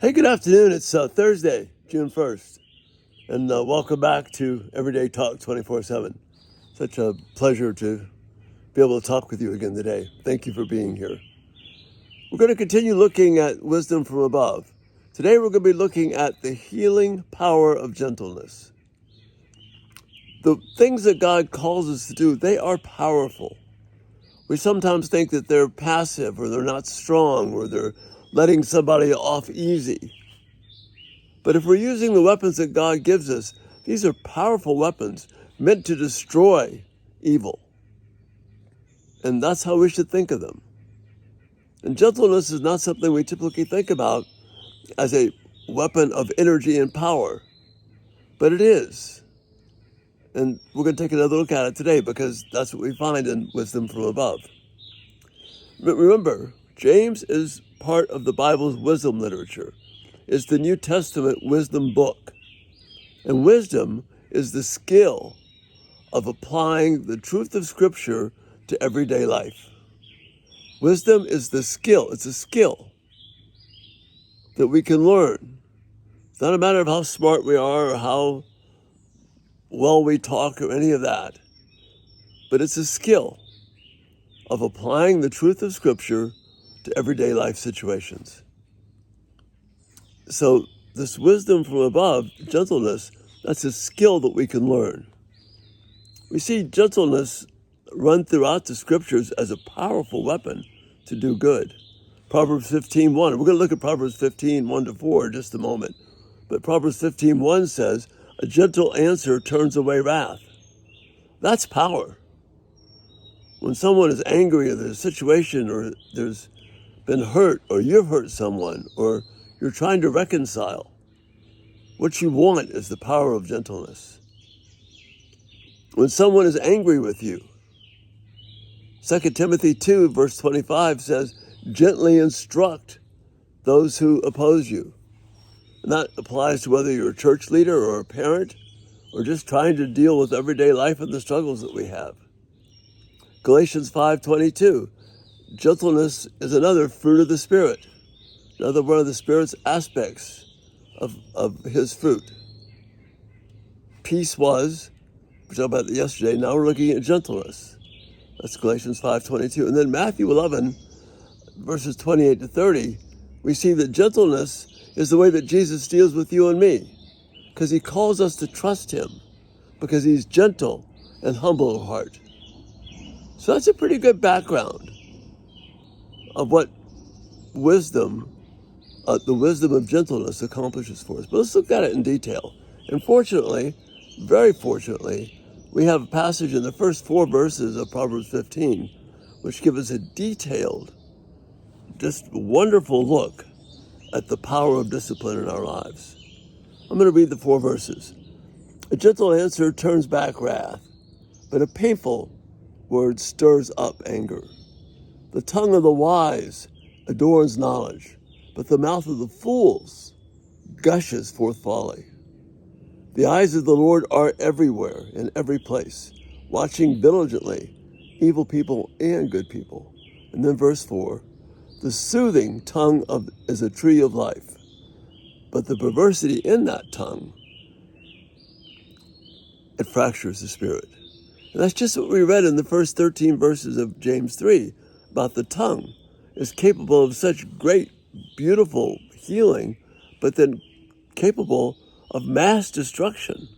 Hey, good afternoon. It's Thursday, June 1st, and welcome back to Everyday Talk 24/7. Such a pleasure to be able to talk with you again today. Thank you for being here. We're going to continue looking at wisdom from above. Today, we're going to be looking at the healing power of gentleness. The things that God calls us to do, they are powerful. We sometimes think that they're passive or they're not strong or they're letting somebody off easy. But if we're using the weapons that God gives us, these are powerful weapons meant to destroy evil. And that's how we should think of them. And gentleness is not something we typically think about as a weapon of energy and power, but it is. And we're going to take another look at it today because that's what we find in Wisdom from Above. But remember, James is part of the Bible's wisdom literature. It's the New Testament wisdom book. And wisdom is the skill of applying the truth of Scripture to everyday life. Wisdom is the skill. It's a skill that we can learn. It's not a matter of how smart we are or how well we talk or any of that. But it's a skill of applying the truth of Scripture to everyday life situations. So this wisdom from above, gentleness, that's a skill that we can learn. We see gentleness run throughout the Scriptures as a powerful weapon to do good. Proverbs 15:1. We're going to look at Proverbs 15:1-4 in just a moment. But Proverbs 15:1 says, "A gentle answer turns away wrath." That's power. When someone is angry or there's a situation or there's been hurt or you've hurt someone or you're trying to reconcile, what you want is the power of gentleness. When someone is angry with you, 2 Timothy 2 verse 25 says, "Gently instruct those who oppose you." And that applies to whether you're a church leader or a parent or just trying to deal with everyday life and the struggles that we have. Galatians 5:22, gentleness is another fruit of the Spirit, another one of the Spirit's aspects of his fruit. Peace was, we talked about that yesterday, now we're looking at gentleness. That's Galatians 5:22. And then Matthew 11, verses 28-30, we see that gentleness is the way that Jesus deals with you and me, because he calls us to trust him, because he's gentle and humble of heart. So that's a pretty good background of what wisdom, the wisdom of gentleness accomplishes for us. But let's look at it in detail. And fortunately, very fortunately, we have a passage in the first 4 verses of Proverbs 15, which give us a detailed, just wonderful look at the power of discipline in our lives. I'm going to read the 4 verses. "A gentle answer turns back wrath, but a painful word stirs up anger. The tongue of the wise adorns knowledge, but the mouth of the fools gushes forth folly. The eyes of the Lord are everywhere, in every place, watching diligently evil people and good people." And then verse 4, "The soothing tongue is a tree of life, but the perversity in that tongue, it fractures the spirit." And that's just what we read in the first 13 verses of James 3 about the tongue is capable of such great, beautiful healing, but then capable of mass destruction.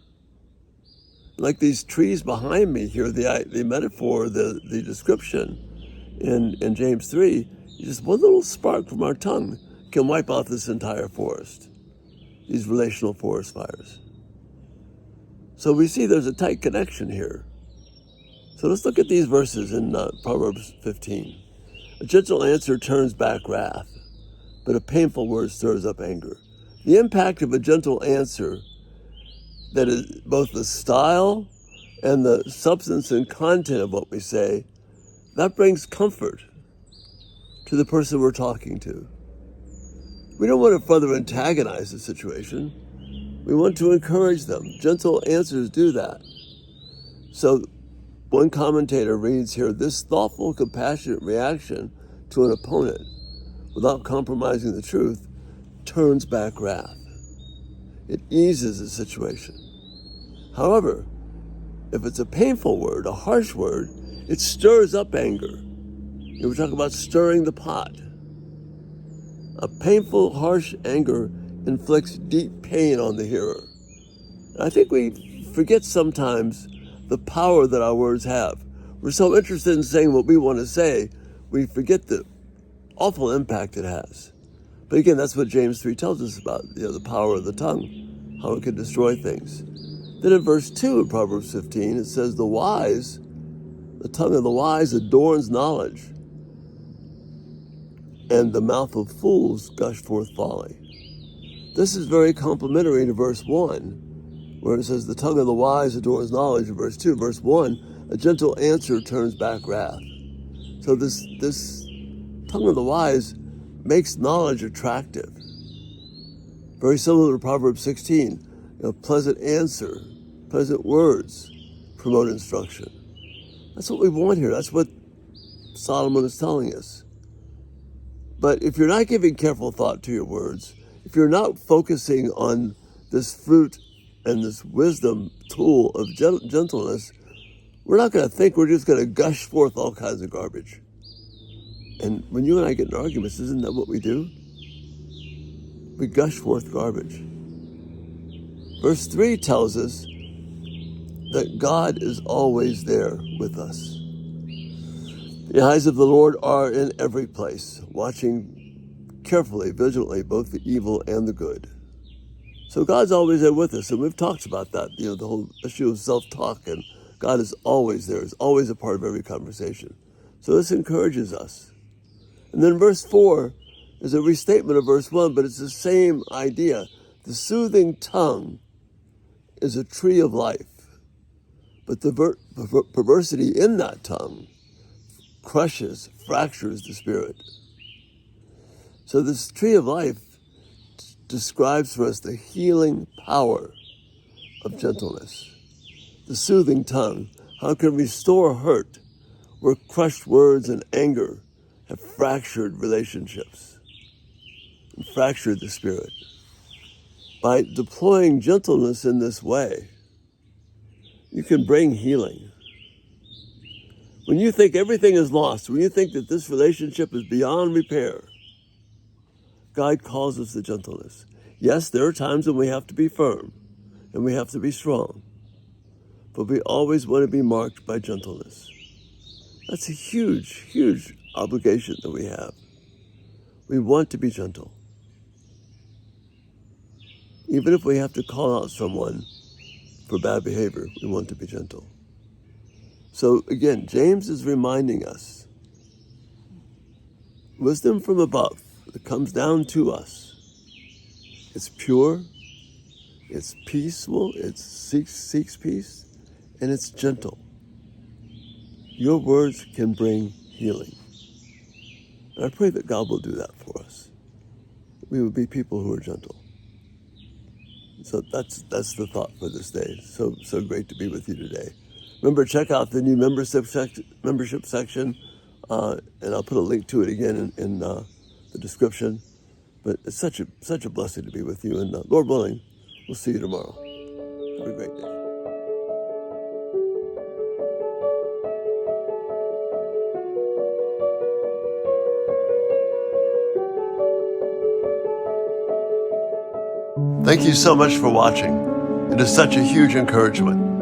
Like these trees behind me here, the metaphor, the description in James 3, just one little spark from our tongue can wipe out this entire forest, these relational forest fires. So we see there's a tight connection here. So let's look at these verses in Proverbs 15. "A gentle answer turns back wrath, but a painful word stirs up anger." The impact of a gentle answer, that is both the style and the substance and content of what we say, that brings comfort to the person we're talking to. We don't want to further antagonize the situation. We want to encourage them. Gentle answers do that. So one commentator reads here, "This thoughtful, compassionate reaction to an opponent without compromising the truth turns back wrath. It eases the situation. However, if it's a painful word, a harsh word, it stirs up anger. We talk about stirring the pot. A painful, harsh anger inflicts deep pain on the hearer. And I think we forget sometimes the power that our words have. We're so interested in saying what we want to say, we forget the awful impact it has. But again, that's what James 3 tells us about, the power of the tongue, how it can destroy things. Then in verse 2 of Proverbs 15, it says, the tongue of the wise adorns knowledge, and the mouth of fools gush forth folly. This is very complementary to verse 1, where it says, the tongue of the wise adorns knowledge. In verse 2, verse 1, a gentle answer turns back wrath. So this tongue of the wise makes knowledge attractive. Very similar to Proverbs 16, pleasant answer, pleasant words promote instruction. That's what we want here. That's what Solomon is telling us. But if you're not giving careful thought to your words, if you're not focusing on this fruit and this wisdom tool of gentleness, we're not going to think, we're just going to gush forth all kinds of garbage. And when you and I get in arguments, isn't that what we do? We gush forth garbage. Verse 3 tells us that God is always there with us. The eyes of the Lord are in every place, watching carefully, vigilantly, both the evil and the good. So God's always there with us, and we've talked about that, the whole issue of self-talk, and God is always there, is always a part of every conversation. So this encourages us. And then verse 4 is a restatement of verse 1, but it's the same idea. The soothing tongue is a tree of life, but the perversity in that tongue crushes, fractures the spirit. So this tree of life describes for us the healing power of gentleness. The soothing tongue, how it can restore hurt where crushed words and anger have fractured relationships and fractured the spirit. By deploying gentleness in this way, you can bring healing. When you think everything is lost, when you think that this relationship is beyond repair, God calls us to gentleness. Yes, there are times when we have to be firm and we have to be strong, but we always want to be marked by gentleness. That's a huge, huge obligation that we have. We want to be gentle. Even if we have to call out someone for bad behavior, we want to be gentle. So again, James is reminding us, wisdom from above that comes down to us. It's pure, it's peaceful, it seeks peace, and it's gentle. Your words can bring healing. And I pray that God will do that for us. We will be people who are gentle. So that's the thought for this day. So great to be with you today. Remember, check out the new membership section, and I'll put a link to it again in the description. But it's such a blessing to be with you, and Lord willing, we'll see you tomorrow. Have a great day. Thank you so much for watching. It is such a huge encouragement.